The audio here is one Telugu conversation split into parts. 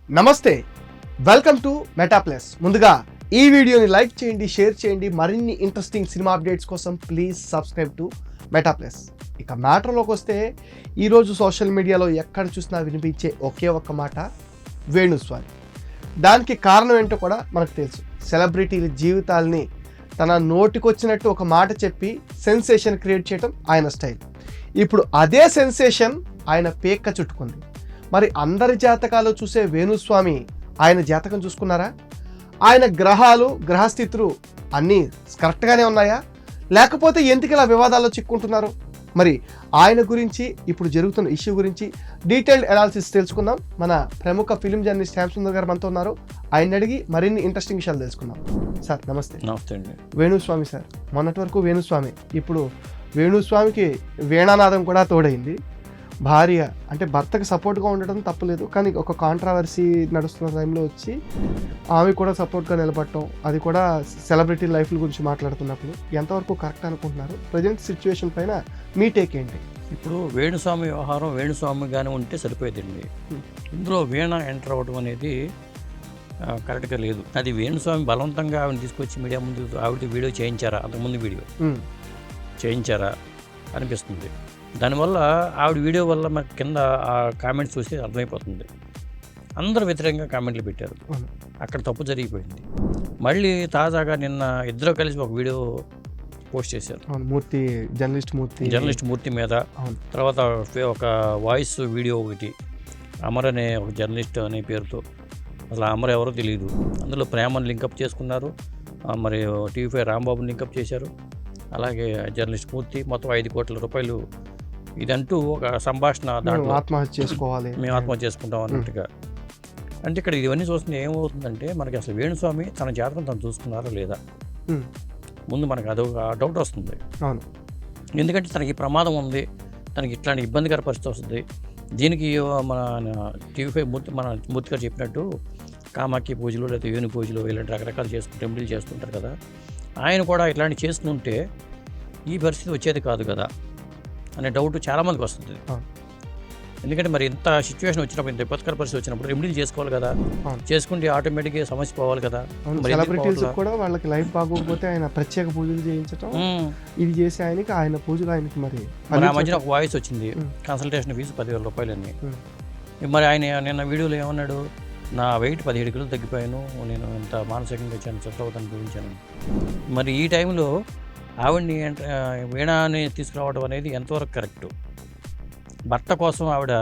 నమస్తే, వెల్కమ్ టు మెటా ప్లస్. ముందుగా ఈ వీడియోని లైక్ చేయండి, షేర్ చేయండి. మరిన్ని ఇంట్రెస్టింగ్ సినిమా అప్డేట్స్ కోసం please subscribe to meta plus. ఇక మ్యాటర్లోకి వస్తే, ఈరోజు సోషల్ మీడియాలో ఎక్కడ చూసినా వినిపించే ఒకే ఒక్క మాట వేణుస్వామి. దానికి కారణం ఏంటో కూడా మనకు తెలుసు. సెలబ్రిటీల జీవితాల్ని తన నోటికొచ్చినట్టు ఒక మాట చెప్పి సెన్సేషన్ క్రియేట్ చేయడం ఆయన స్టైల్. ఇప్పుడు అదే సెన్సేషన్ ఆయన పేక్క చుట్టుకుంది. మరి అందరి జాతకాలు చూసే వేణుస్వామి ఆయన జాతకం చూసుకున్నారా? ఆయన గ్రహాలు, గ్రహస్థితులు అన్నీ కరెక్ట్గానే ఉన్నాయా, లేకపోతే ఎందుకు ఇలా వివాదాల్లో చిక్కుంటున్నారు? మరి ఆయన గురించి, ఇప్పుడు జరుగుతున్న ఇష్యూ గురించి డీటెయిల్డ్ అనాలిసిస్ తెలుసుకుందాం. మన ప్రముఖ ఫిలిం జర్నలిస్ట్ శ్యామ్ సుందర్ గారు మనతో ఉన్నారు. ఆయన అడిగి మరిన్ని ఇంట్రెస్టింగ్ విషయాలు తెలుసుకుందాం. సార్ నమస్తే. నమస్తే అండి. వేణుస్వామి సార్, మొన్నటి వరకు వేణుస్వామి, ఇప్పుడు వేణుస్వామికి వీణానాదం కూడా తోడైంది. భార్య అంటే భర్తకు సపోర్ట్గా ఉండడం తప్పలేదు, కానీ ఒక కాంట్రవర్సీ నడుస్తున్న టైంలో వచ్చి ఆమె కూడా సపోర్ట్గా నిలబడటం, అది కూడా సెలబ్రిటీ లైఫ్ల గురించి మాట్లాడుతున్నప్పుడు ఎంతవరకు కరెక్ట్ అనుకుంటున్నారు? ప్రజెంట్ సిచ్యువేషన్ పైన మీ టేక్ ఏంటి? ఇప్పుడు వేణుస్వామి వ్యవహారం వేణుస్వామిగానే ఉంటే సరిపోయేదండి. ఇందులో వీణ ఎంటర్ అవ్వడం అనేది కరెక్ట్గా లేదు. అది వేణుస్వామి బలవంతంగా ఆవిడ తీసుకొచ్చి మీడియా ముందు ఆవిడ వీడియో చేయించారా, అంతకుముందు వీడియో చేయించారా అనిపిస్తుంది. దానివల్ల ఆవిడ వీడియో వల్ల మనకి కింద ఆ కామెంట్స్ చూసి అర్థమైపోతుంది. అందరూ వ్యతిరేకంగా కామెంట్లు పెట్టారు. అక్కడ తప్పు జరిగిపోయింది. మళ్ళీ తాజాగా నిన్న ఇద్దరు కలిసి ఒక వీడియో పోస్ట్ చేశారు. మూర్తి, జర్నలిస్ట్ మూర్తి మీద. తర్వాత ఒక వాయిస్ వీడియో ఒకటి, అమర్ అనే ఒక జర్నలిస్ట్ అనే పేరుతో, అసలు అమర్ ఎవరో తెలియదు. అందులో ప్రేమను లింకప్ చేసుకున్నారు. మరి టీవీ5 రాంబాబుని లింకప్ చేశారు. అలాగే జర్నలిస్ట్ మూర్తి. మొత్తం 5 కోట్ల రూపాయలు ఇదంటూ ఒక సంభాషణ, దాంట్లో ఆత్మహత్య చేసుకోవాలి, మేము ఆత్మహత్య చేసుకుంటాం అన్నట్టుగా. అంటే ఇక్కడ ఇవన్నీ చూస్తుంది ఏమవుతుందంటే, మనకి అసలు వేణుస్వామి తన జాతకం తను చూసుకున్నారా లేదా ముందు మనకు అదొక డౌట్ వస్తుంది. ఎందుకంటే తనకి ప్రమాదం ఉంది, తనకి ఇట్లాంటి ఇబ్బందికర పరిస్థితి వస్తుంది. దీనికి మన టీవీ5 మూర్తి గారు చెప్పినట్టు కామాఖ్య పూజలు లేదా వేణు పూజలు ఇలాంటి రకరకాలు టెంపుల్ చేస్తుంటారు కదా, ఆయన కూడా ఇట్లాంటి చేస్తుంటే ఈ పరిస్థితి వచ్చేది కాదు కదా అనే డౌట్ చాలామందికి వస్తుంది. ఎందుకంటే మరి ఇంత సిచ్యువేషన్ వచ్చినప్పుడు, ఇంత విపత్కర పరిస్థితి వచ్చినప్పుడు రెమెడీలు చేసుకోవాలి కదా, చేసుకుంటే ఆటోమేటిక్గా సమస్య పోవాలి కదా. సెలబ్రిటీస్ కూడా వాళ్ళకి లైఫ్ బాగోకపోతే ఆయన ప్రత్యేక పూజలు చేయించడం, ఇది చేసి ఆయన పూజలు ఆయనకి. మరి ఆ మధ్యన ఒక వాయిస్ వచ్చింది, కన్సల్టేషన్ ఫీజు 10,000 రూపాయలని. మరి ఆయన నిన్న వీడియోలో ఏమన్నాడు, నా వెయిట్ 17 కిలోలు తగ్గిపోయాను, నేను ఇంత మానసికంగా చిత్రవతను చూపించాను. మరి ఈ టైంలో ఆవిడ్ని వీణాని తీసుకురావడం అనేది ఎంతవరకు కరెక్టు? భర్త కోసం ఆవిడ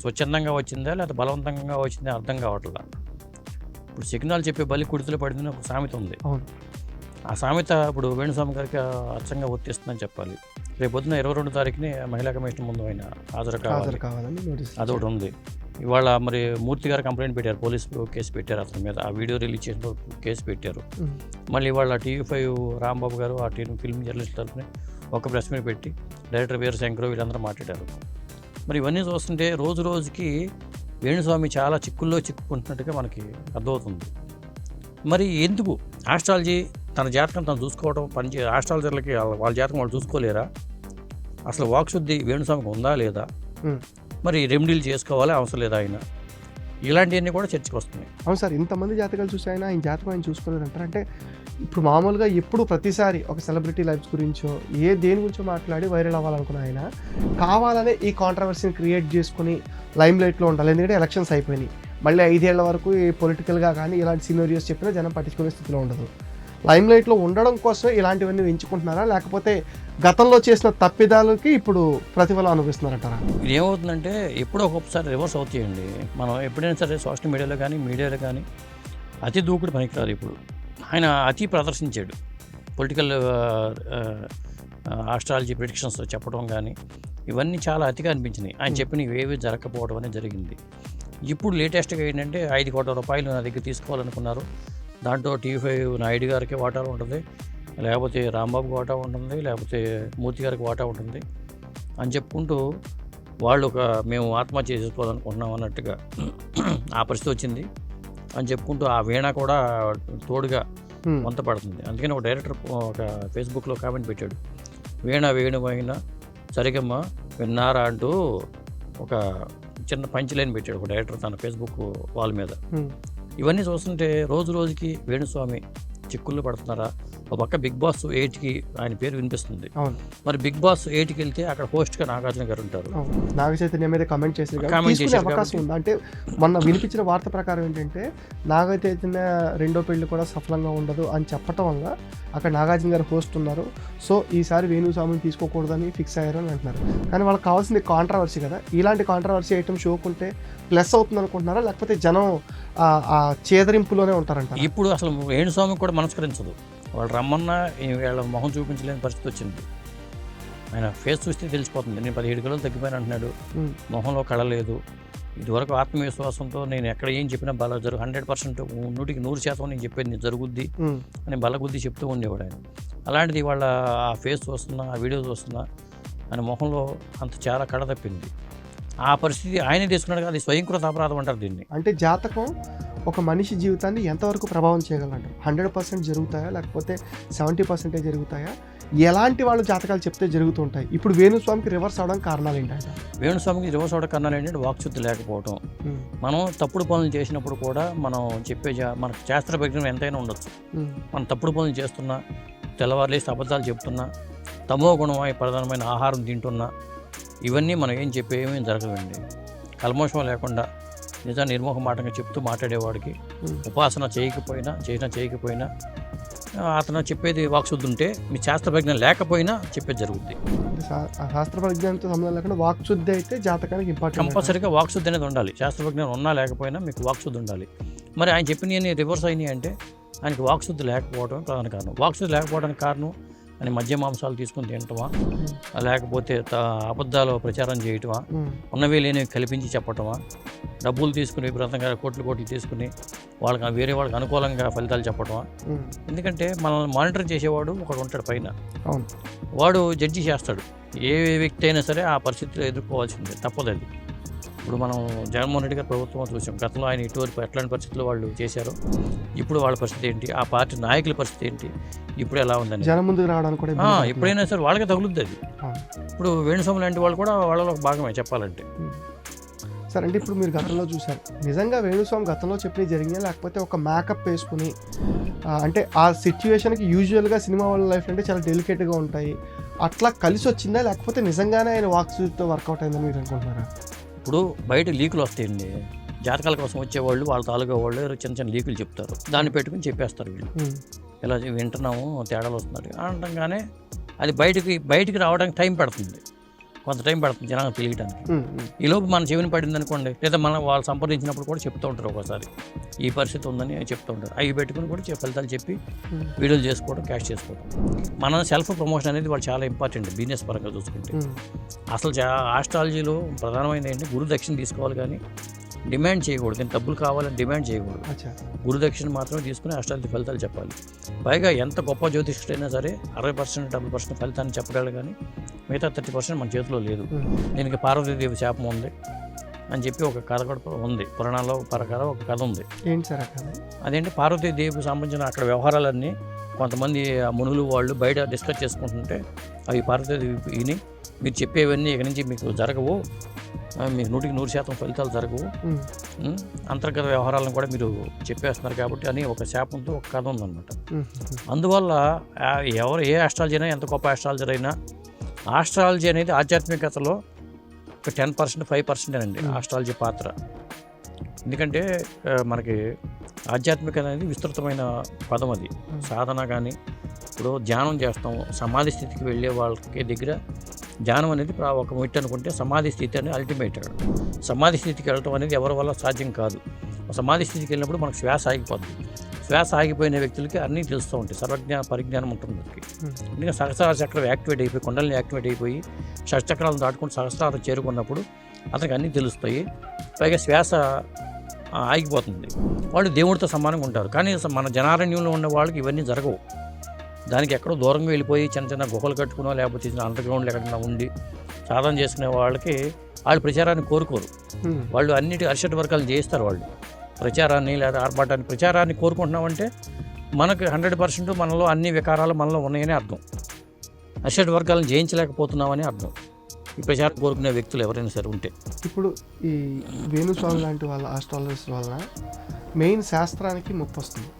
స్వచ్ఛందంగా వచ్చిందా లేదా బలవంతంగా వచ్చిందా అర్థం కావట్లా. ఇప్పుడు సిగ్నల్ చెప్పే బలి కుడితిలో పడిందని ఒక సామెత ఉంది. ఆ సామెత ఇప్పుడు వేణుస్వామి గారికి అచ్చంగా వర్తిస్తుందని చెప్పాలి. రేపు పొద్దున 22వ తారీఖుని మహిళా కమిషన్ ముందు ఆయన హాజరు కావాలని అదొకటి ఉంది. ఇవాళ మరి మూర్తి గారు కంప్లైంట్ పెట్టారు, పోలీసులు కేసు పెట్టారు అతని మీద. ఆ వీడియో రిలీజ్ చేసిన కేసు పెట్టారు. మళ్ళీ ఇవాళ టీవీ5 రాంబాబు గారు, ఆ ఫిల్మ్ జర్నలిస్ట్ తరఫున ఒక ప్రెస్ మీట్ పెట్టి డైరెక్టర్ వీరశంకర్ వీళ్ళందరూ మాట్లాడారు. మరి ఇవన్నీ చూస్తుంటే రోజు రోజుకి వేణుస్వామి చాలా చిక్కుల్లో చిక్కుకుంటున్నట్టుగా మనకి అర్థమవుతుంది. మరి ఎందుకు ఆస్ట్రాలజీ తన జాతకం తను చూసుకోవడం ఆస్ట్రాలజర్లకి వాళ్ళ జాతకం వాళ్ళు చూసుకోలేరా? అసలు వాక్శుద్ధి వేణుస్వామికి ఉందా లేదా? మరి రెమెడీలు చేసుకోవాలి అవసరం లేదా? ఆయన ఇలాంటివన్నీ కూడా చర్చకు వస్తున్నాయి. అవును సార్, ఇంతమంది జాతకాలు చూసి ఆయన జాతకం ఆయన చూసుకోలేదంటారు. అంటే ఇప్పుడు మామూలుగా ఎప్పుడు ప్రతిసారి ఒక సెలబ్రిటీ లైఫ్స్ గురించో దేని గురించో మాట్లాడి వైరల్ అవ్వాలనుకున్న ఆయన కావాలనే ఈ కాంట్రవర్సీని క్రియేట్ చేసుకుని లైమ్ లైట్లో ఉండాలి. ఎందుకంటే ఎలక్షన్స్ అయిపోయినాయి, మళ్ళీ 5 ఏళ్ల వరకు పొలిటికల్గా కానీ ఇలాంటి సినారియోస్ చెప్పినా జనం పట్టించుకునే స్థితిలో ఉండదు. లైమ్ లైట్లో ఉండడం కోసమే ఇలాంటివన్నీ ఎంచుకుంటున్నారా, లేకపోతే గతంలో చేసిన తప్పిదాలకి ఇప్పుడు ప్రతిఫలం అనుభవిస్తున్నారంటారా? ఇది ఏమవుతుందంటే ఎప్పుడో ఒకసారి రివర్స్ అవుతాయండి. మనం ఎప్పుడైనా సరే సోషల్ మీడియాలో కానీ మీడియాలో కానీ అతి దూకుడు పనికిరాదు. ఇప్పుడు ఆయన అతి ప్రదర్శించాడు. పొలిటికల్ ఆస్ట్రాలజీ ప్రిడిక్షన్స్ చెప్పడం కానీ ఇవన్నీ చాలా అతిగా అనిపించినాయి. ఆయన చెప్పినవి ఏవి జరగకపోవడం అనేది జరిగింది. ఇప్పుడు లేటెస్ట్గా ఏంటంటే 5 కోట్ల రూపాయలు నా దగ్గర తీసుకోవాలనుకున్నారు. దాంట్లో టీవీ5 నాయుడు గారికి వాటా ఉంటుంది, లేకపోతే రాంబాబుకి వాటా ఉంటుంది, లేకపోతే మూర్తి గారికి వాటా ఉంటుంది అని చెప్పుకుంటూ వాళ్ళు మేము ఆత్మహత్య చేసుకోవాలనుకుంటున్నాం అన్నట్టుగా ఆ పరిస్థితి వచ్చింది అని చెప్పుకుంటూ ఆ వీణ కూడా తోడుగా వంత పడుతుంది. అందుకని ఒక డైరెక్టర్ ఒక ఫేస్బుక్లో కామెంట్ పెట్టాడు, వేణువైన సరిగమ్మ విన్నారా అంటూ ఒక చిన్న పంచ్ లైన్ పెట్టాడు ఒక డైరెక్టర్ తన ఫేస్బుక్ వాల్ మీద. ఉమ్, ఇవన్నీ చూస్తుంటే రోజు రోజుకి వేణుస్వామి చిక్కుల్లో పడుతున్నారా? ఒక పక్క బిగ్ బాస్ 8కి ఆయన పేరు వినిపిస్తుంది. అవును మరి బిగ్ బాస్ 8కి వెళ్తే అక్కడ హోస్ట్గా నాగార్జున గారు ఉంటారు. అవును. నాగ చైతన్య మీద కమెంట్ చేశారు కాబట్టి Comment తీసుకునే చేశారు అవకాశం ఉంది. అంటే మొన్న వినిపించిన వార్త ప్రకారం ఏంటంటే నాగ చైతన్య రెండో పెళ్లి కూడా సఫలంగా ఉండదు అని చెప్పటం వల్ల అక్కడ నాగార్జున గారు హోస్ట్ ఉన్నారు, సో ఈసారి వేణుస్వామిని తీసుకోకూడదని ఫిక్స్ అయ్యారు అని అంటున్నారు. కానీ వాళ్ళకి కావాల్సింది కాంట్రవర్సీ కదా, ఇలాంటి కాంట్రవర్సీ ఐటమ్ షోకుంటే ప్లస్ అవుతుంది అనుకుంటున్నారా, లేకపోతే జనం ఆ చేదరింపులోనే ఉంటారంట? ఇప్పుడు అసలు వేణుస్వామికి కూడా మనస్కరించదు. వాళ్ళు రమ్మన్నా వీళ్ళ మొహం చూపించలేని పరిస్థితి వచ్చింది. ఆయన ఫేస్ చూస్తే తెలిసిపోతుంది. నేను 17 కిలోలు తగ్గిపోయాను అంటున్నాడు, మొహంలో కళ లేదు. ఇదివరకు ఆత్మవిశ్వాసంతో నేను ఎక్కడ ఏం చెప్పినా బల 100%, 100% నేను చెప్పేది నేను జరుగుద్ది అని బలగుద్ది చెప్తూ ఉండేవాడు ఆయన. అలాంటిది వాళ్ళ ఆ ఫేస్ చూస్తున్నా, ఆ వీడియో చూస్తున్నా ఆయన మొహంలో అంత చాలా కళ తప్పింది. ఆ పరిస్థితి ఆయనే తీసుకున్నాడు. అది స్వయంకృత అపరాధం అంటారు దీన్ని. అంటే జాతకం ఒక మనిషి జీవితాన్ని ఎంతవరకు ప్రభావం చేయగలంటారు? 100% జరుగుతాయా, లేకపోతే 70% జరుగుతాయా? ఎలాంటి వాళ్ళు జాతకాలు చెప్తే జరుగుతూ ఉంటాయి? ఇప్పుడు వేణుస్వామికి రివర్స్ అవడానికి కారణాలు ఏంటంటే? వేణుస్వామికి రివర్స్ అవడం కారణాలు ఏంటంటే వాక్శుద్ధి లేకపోవడం. మనం తప్పుడు పనులు చేసినప్పుడు కూడా మనం చెప్పే మనకు శాస్త్ర పరిజ్ఞానం ఎంతైనా ఉండొచ్చు. మనం తప్పుడు పనులు చేస్తున్నా, తెల్లవారులేసి అబద్ధాలు చెప్తున్నా, తమో గుణమై ప్రధానమైన ఆహారం తింటున్నా, ఇవన్నీ మనం ఏం చెప్పేమీ జరగదండి. కల్మోషం లేకుండా నిజా నిర్మోహమాటంగా చెప్తూ మాట్లాడేవాడికి ఉపాసన చేయకపోయినా అతను చెప్పేది వాక్శుద్ధి ఉంటే, మీ శాస్త్ర పరిజ్ఞానం లేకపోయినా చెప్పేది జరుగుద్ది. శాస్త్ర పరిజ్ఞానంతో సంబంధం లేకుండా వాక్శుద్ధి అయితే జాతకానికి ఇంపార్టెంట్. కంపల్సరీగా వాక్శుద్ధి అనేది ఉండాలి. శాస్త్ర పరిజ్ఞానం ఉన్నా లేకపోయినా మీకు వాక్శుద్ధి ఉండాలి. మరి ఆయన చెప్పినవి రివర్స్ అయినాయి అంటే ఆయనకి వాక్శుద్ధి లేకపోవడం ప్రధాన కారణం. వాక్శుద్ధి లేకపోవడానికి కారణం అని మద్య మాంసాలు తీసుకుని తినటమా, లేకపోతే అబద్ధాలు ప్రచారం చేయటమా, ఉన్నవి లేనివి కల్పించి చెప్పటమా, డబ్బులు తీసుకుని విపరీతంగా కోట్లు తీసుకుని వేరే వాళ్ళకి అనుకూలంగా ఫలితాలు చెప్పటమా? ఎందుకంటే మనల్ని మానిటర్ చేసేవాడు ఒకడు ఉంటాడు పైన, వాడు జడ్జి చేస్తాడు. ఏ వ్యక్తి అయినా సరే ఆ పరిస్థితిలో ఎదుర్కోవాల్సిందే, తప్పదు అది. ఇప్పుడు మనం జగన్మోహన్ రెడ్డి గారి ప్రభుత్వం చూసాం. గతంలో ఆయన ఇటువరకు ఎట్లాంటి పరిస్థితుల్లో వాళ్ళు చేశారో, ఇప్పుడు వాళ్ళ పరిస్థితి ఏంటి, ఆ పార్టీ నాయకుల పరిస్థితి ఏంటి, ఇప్పుడు ఎలా ఉందని జనం ముందుకు రావడానికి కూడా ఎప్పుడైనా సరే వాళ్ళకే తగులుద్ది అది. ఇప్పుడు వేణుస్వామి లాంటి వాళ్ళు కూడా వాళ్ళలో ఒక భాగమే చెప్పాలంటే. సరే, అంటే ఇప్పుడు మీరు గతంలో చూశారు, నిజంగా వేణుస్వామి గతంలో చెప్పినవి జరిగినాయి, లేకపోతే ఒక మేకప్ వేసుకుని అంటే ఆ సిచ్యువేషన్కి యూజువల్గా సినిమా వాళ్ళ లైఫ్ అంటే చాలా డెలికేట్గా ఉంటాయి, అట్లా కలిసి వచ్చిందా, లేకపోతే నిజంగానే ఆయన వాక్సూతో వర్కౌట్ అయిందని మీరు అనుకుంటున్నారా? ఇప్పుడు బయట లీకులు వస్తాయండి, జాతకాల కోసం వచ్చేవాళ్ళు వాళ్ళ తాలూకా వాళ్ళు చిన్న లీకులు చెప్తారు, దాన్ని పెట్టుకుని చెప్పేస్తారు వీళ్ళు. ఇలా వింటున్నాము తేడాలు వస్తున్నారు అనటంగానే అది బయటికి రావడానికి టైం పడుతుంది, కొంత టైం పడుతుంది జనానికి తెలియడానికి. ఈలోపు మన చెవిని పడింది అనుకోండి, లేదా మనం వాళ్ళు సంప్రదించినప్పుడు కూడా చెప్తూ ఉంటారు, ఒకసారి ఈ పరిస్థితి ఉందని చెప్తూ ఉంటారు. అవి పెట్టుకుని కూడా ఫలితాలు చెప్పి వీడియోలు చేసుకోవడం, క్యాష్ చేసుకోవడం. మన సెల్ఫ్ ప్రమోషన్ అనేది వాళ్ళు చాలా ఇంపార్టెంట్ బిజినెస్ పరంగా చూసుకుంటే. అసలు ఆస్ట్రాలజీలో ప్రధానమైన ఏంటి, గురు దక్షిణ తీసుకోవాలి కానీ డిమాండ్ చేయకూడదు. నేను డబ్బులు కావాలని డిమాండ్ చేయకూడదు. గురుదక్షిణ మాత్రమే తీసుకుని అష్టాలజీ ఫలితాలు చెప్పాలి. పైగా ఎంత గొప్ప జ్యోతిష్యుడైనా సరే 60%, 70% ఫలితాన్ని చెప్పగలరు, కానీ మిగతా 30% మన చేతిలో లేదు. దీనికి పార్వతీదేవి శాపం ఉంది అని చెప్పి ఒక కథ కూడా ఉంది, పురాణాల్లో ప్రకారం ఒక కథ ఉంది. ఏంటి సార్ అదేంటి, పార్వతీదేవికి సంబంధించిన అక్కడ వ్యవహారాలన్నీ కొంతమంది మునులు వాళ్ళు బయట డిస్కస్ చేసుకుంటుంటే అవి పార్వతీదేవి విని, మీరు చెప్పేవన్నీ ఇక్కడి నుంచి మీకు జరగవు, మీకు 100% ఫలితాలు జరగవు, అంతర్గత వ్యవహారాలను కూడా మీరు చెప్పేస్తున్నారు కాబట్టి అని ఒక శాపంతో ఒక కథ ఉందన్నమాట. అందువల్ల ఏ ఆస్ట్రాలజీ అయినా, ఎంత గొప్ప ఆస్ట్రాలజర్ అయినా, ఆస్ట్రాలజీ అనేది ఆధ్యాత్మికతలో ఒక 10%, 5% అండి ఆస్ట్రాలజీ పాత్ర. ఎందుకంటే మనకి ఆధ్యాత్మికత అనేది విస్తృతమైన పదం. అది సాధన కానీ, ఇప్పుడు ధ్యానం చేస్తాం, సమాధి స్థితికి వెళ్ళే వాళ్ళకి దగ్గర ధ్యానం అనేది ఒక మెట్టు అనుకుంటే, సమాధి స్థితి అనేది అల్టిమేట్. సమాధి స్థితికి వెళ్ళటం అనేది ఎవరి వల్ల సాధ్యం కాదు. సమాధి స్థితికి వెళ్ళినప్పుడు మనకు శ్వాస ఆగిపోతుంది. శ్వాస ఆగిపోయిన వ్యక్తులకి అన్నీ తెలుస్తూ ఉంటాయి, పరిజ్ఞానం ఉంటుంది వాళ్ళకి. ఎందుకంటే సహస్రార చక్రం యాక్టివేట్ అయిపోయి, కొండల్ని యాక్టివేట్ అయిపోయి షట్చక్రాలను దాటుకుంటూ సహస్రారం చేరుకున్నప్పుడు అతనికి అన్నీ తెలుస్తాయి. పైగా శ్వాస ఆగిపోతుంది, వాళ్ళు దేవుడితో సమానంగా ఉంటారు. కానీ మన జనారణ్యంలో ఉన్న వాళ్ళకి ఇవన్నీ జరగవు. దానికి ఎక్కడో దూరంగా వెళ్ళిపోయి చిన్న గుహలు కట్టుకునో, లేకపోతే అండర్ గ్రౌండ్లో ఎక్కడైనా ఉండి సాధన చేసుకునే వాళ్ళకి వాళ్ళు ప్రచారాన్ని కోరుకోరు. వాళ్ళు అన్నిటి అరిషడ్ వర్గాలు చేయిస్తారు. వాళ్ళు ప్రచారాన్ని లేదా ఆర్భాటాన్ని, ప్రచారాన్ని కోరుకుంటున్నామంటే మనకు 100% మనలో అన్ని వికారాలు మనలో ఉన్నాయని అర్థం. అరిషడ్ వర్గాలను జయించలేకపోతున్నామని అర్థం. ఈ ప్రచారం కోరుకునే వ్యక్తులు ఎవరైనా సరే ఉంటే. ఇప్పుడు ఈ వేణుస్వామి లాంటి వాళ్ళ ఆస్ట్రాలజర్స్ వలన మెయిన్ శాస్త్రానికి ముప్పు వస్తుంది.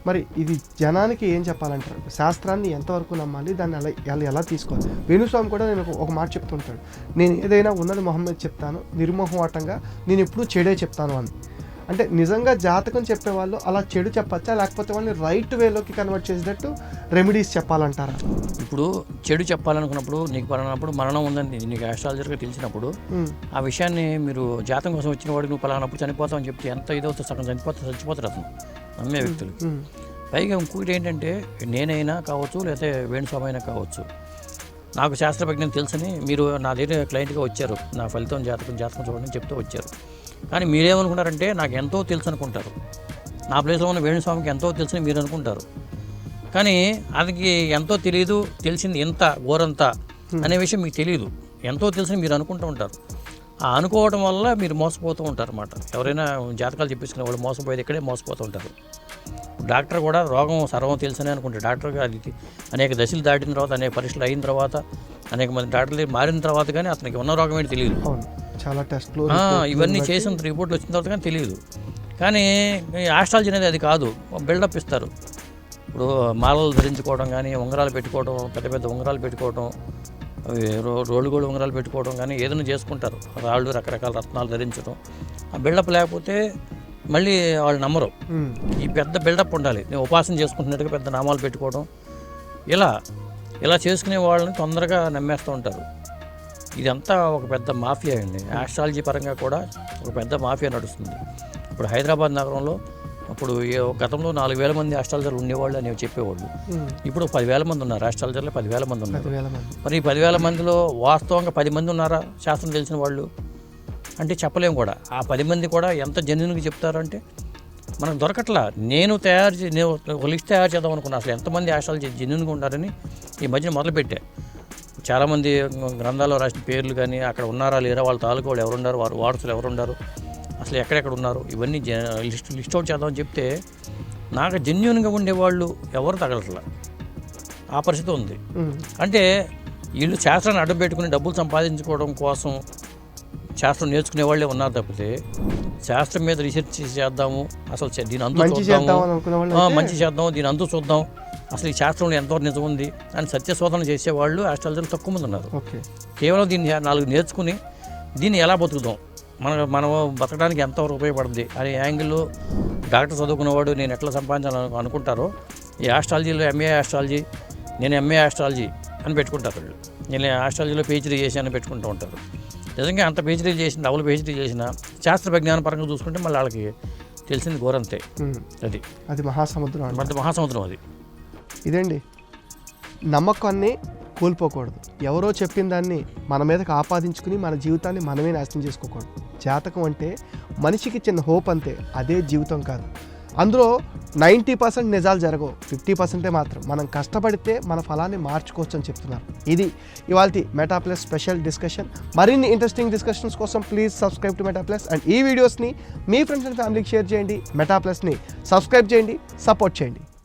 మరి ఇది జనానికి ఏం చెప్పాలంటారు? శాస్త్రాన్ని ఎంతవరకు నమ్మాలి, దాన్ని ఎలా తీసుకోవాలి? వేణుస్వామి కూడా నేను ఒక మాట చెప్తుంటాడు, నేను ఏదైనా ఉన్నది మొహమ్మద్ చెప్తాను, నిర్మోహమాటంగా నేను ఎప్పుడూ చెడే చెప్తాను అని. అంటే నిజంగా జాతకం చెప్పేవాళ్ళు అలా చెడు చెప్పచ్చా, లేకపోతే వాళ్ళని రైట్ వేలోకి కన్వర్ట్ చేసేటట్టు రెమెడీస్ చెప్పాలంటారా? ఇప్పుడు చెడు చెప్పాలనుకున్నప్పుడు, నీకు పలానప్పుడు మరణం ఉందని నీకు ఆస్ట్రాలజర్గా తెలిసినప్పుడు ఆ విషయాన్ని మీరు జాతకం కోసం వచ్చిన వాడికి నువ్వు పలానప్పుడు చనిపోతావు అని చెప్తే ఎంత ఇదవుతో సగం చచ్చిపోతారు అతను నమ్మే వ్యక్తులు. పైగా ఇంకొకటి ఏంటంటే, నేనైనా కావచ్చు లేకపోతే వేణుస్వామి అయినా కావచ్చు, నాకు శాస్త్రజ్ఞం తెలుసని మీరు నా దగ్గర క్లయింట్గా వచ్చారు, నా ఫలితం జాతకం చూడండి చెప్తూ వచ్చారు. కానీ మీరేమనుకుంటారంటే నాకు ఎంతో తెలుసు అనుకుంటారు, నా ప్లేస్లో ఉన్న వేణుస్వామికి ఎంతో తెలుసని మీరు అనుకుంటారు. కానీ అతనికి ఎంతో తెలియదు, తెలిసింది ఇంత ఘోరంత అనే విషయం మీకు తెలియదు. ఎంతో తెలుసని మీరు అనుకుంటూ ఉంటారు. ఆ అనుకోవడం వల్ల మీరు మోసపోతూ ఉంటారు అన్నమాట. ఎవరైనా జాతకాలు చెప్పించుకునే వాళ్ళు మోసపోయేది ఇక్కడే మోసపోతూ ఉంటారు. డాక్టర్ కూడా రోగం సర్వం తెలుసని అనుకుంటారు. డాక్టర్గా అది అనేక దశలు దాటిన తర్వాత, అనేక పరీక్షలు అయిన తర్వాత, అనేక మంది డాక్టర్లు మారిన తర్వాత కానీ అతనికి ఉన్న రోగం ఏంటి తెలియదు. చాలా టెస్ట్లు ఇవన్నీ చేసిన రిపోర్ట్లు వచ్చిన తర్వాత కానీ తెలియదు. కానీ ఆస్ట్రాలజీ అనేది అది కాదు, బిల్డప్ ఇస్తారు. ఇప్పుడు మాలలు ధరించుకోవడం కానీ, ఉంగరాలు పెట్టుకోవడం, పెద్ద పెద్ద ఉంగరాలు పెట్టుకోవడం, రోళ్ళు గోళ్ళు ఉంగరాలు పెట్టుకోవడం కానీ ఏదైనా చేసుకుంటారు. రాళ్ళు రకరకాల రత్నాలు ధరించడం. ఆ బిల్డప్ లేకపోతే మళ్ళీ వాళ్ళు నమ్మరు. ఈ పెద్ద బిల్డప్ ఉండాలి. నేను ఉపాసన చేసుకుంటున్నట్టుగా పెద్ద నామాలు పెట్టుకోవడం, ఇలా చేసుకునే వాళ్ళని తొందరగా నమ్మేస్తూ ఉంటారు. ఇదంతా ఒక పెద్ద మాఫియా అండి. ఆస్ట్రాలజీ పరంగా కూడా ఒక పెద్ద మాఫియా నడుస్తుంది. ఇప్పుడు హైదరాబాద్ నగరంలో అప్పుడు గతంలో 4,000 మంది ఆస్ట్రాలజర్లు ఉండేవాళ్ళు అని చెప్పేవాళ్ళు. ఇప్పుడు 10,000 మంది ఉన్నారు. ఆస్ట్రాలజర్లు 10,000 మంది ఉన్నారు. మరి ఈ 10,000 మందిలో వాస్తవంగా 10 మంది ఉన్నారా శాస్త్రం తెలిసిన వాళ్ళు అంటే చెప్పలేము కూడా. ఆ 10 మంది కూడా ఎంత జెన్యూన్గా చెప్తారంటే మనకు దొరకట్లా. నేను ఒక లిస్ట్ తయారు చేద్దాం అనుకున్నాను, అసలు ఎంతమంది ఆస్ట్రాలజీ జెన్యూన్గా ఉన్నారని ఈ మధ్యన మొదలుపెట్టా. చాలామంది గ్రంథాల్లో రాసిన పేర్లు కానీ, అక్కడ ఉన్నారా లేరా, వాళ్ళ తాలూకా వాళ్ళు ఎవరున్నారు, వారు వారసులు ఎవరున్నారు, అసలు ఎక్కడెక్కడ ఉన్నారు, ఇవన్నీ లిస్ట్ అవుట్ చేద్దామని చెప్తే నాకు జెన్యూన్గా ఉండేవాళ్ళు ఎవరు తగలట్లా. ఆ పరిస్థితి ఉంది. అంటే వీళ్ళు శాస్త్రాన్ని అడ్డం పెట్టుకుని డబ్బులు సంపాదించుకోవడం కోసం శాస్త్రం నేర్చుకునే వాళ్ళే ఉన్నారు తప్పితే శాస్త్రం మీద రీసెర్చ్ చేద్దాము, అసలు దీని అంతు చూద్దాము, మంచి చేద్దాం, దీని అంతు చూద్దాం, అసలు ఈ శాస్త్రంలో ఎంతవరకు నిజం ఉంది అని సత్యశోధన చేసేవాళ్ళు ఆస్ట్రాలజర్లు తక్కువ మంది ఉన్నారు. కేవలం దీన్ని 4 నేర్చుకుని దీన్ని ఎలా బతుకుదాం, మనం బతకడానికి ఎంతవరకు ఉపయోగపడుతుంది అనే యాంగిల్లో డాక్టర్ చదువుకునేవాడు నేను ఎట్లా సంపాదించాలని అనుకుంటారో, ఈ ఆస్ట్రాలజీలో ఎంఏ ఆస్ట్రాలజీ, నేను ఎంఏ ఆస్ట్రాలజీ అని పెట్టుకుంటారు వాళ్ళు. నేను ఆస్ట్రాలజీలో పిహెచ్డీ చేశానని పెట్టుకుంటూ ఉంటారు. నిజంగా అంత పిహెచ్డీ చేసిన, డబుల్ పిహెచ్డీ చేసిన శాస్త్ర విజ్ఞాన పరంగా చూసుకుంటే మళ్ళీ వాళ్ళకి తెలిసింది ఘోరంతే. అది మహాసముద్రం అది. ఇదండి, నమ్మకాన్ని కోల్పోకూడదు. ఎవరో చెప్పిన దాన్ని మన మీదకి ఆపాదించుకుని మన జీవితాన్ని మనమే నాశనం చేసుకోకూడదు. జాతకం అంటే మనిషికి చిన్న హోప్ అంతే, అదే జీవితం కాదు. అందులో 90% నిజాలు జరగవు, 50% మాత్రం మనం కష్టపడితే మన ఫలాన్ని మార్చుకోవచ్చు అని చెప్తున్నారు. ఇది ఇవాల్టి మెటా ప్లస్ స్పెషల్ డిస్కషన్. మరిన్ని ఇంట్రెస్టింగ్ డిస్కషన్స్ కోసం please subscribe to meta plus and ఈ వీడియోస్ని మీ ఫ్రెండ్స్ అండ్ ఫ్యామిలీకి షేర్ చేయండి. మెటా ప్లస్ని సబ్స్క్రైబ్ చేయండి, సపోర్ట్ చేయండి.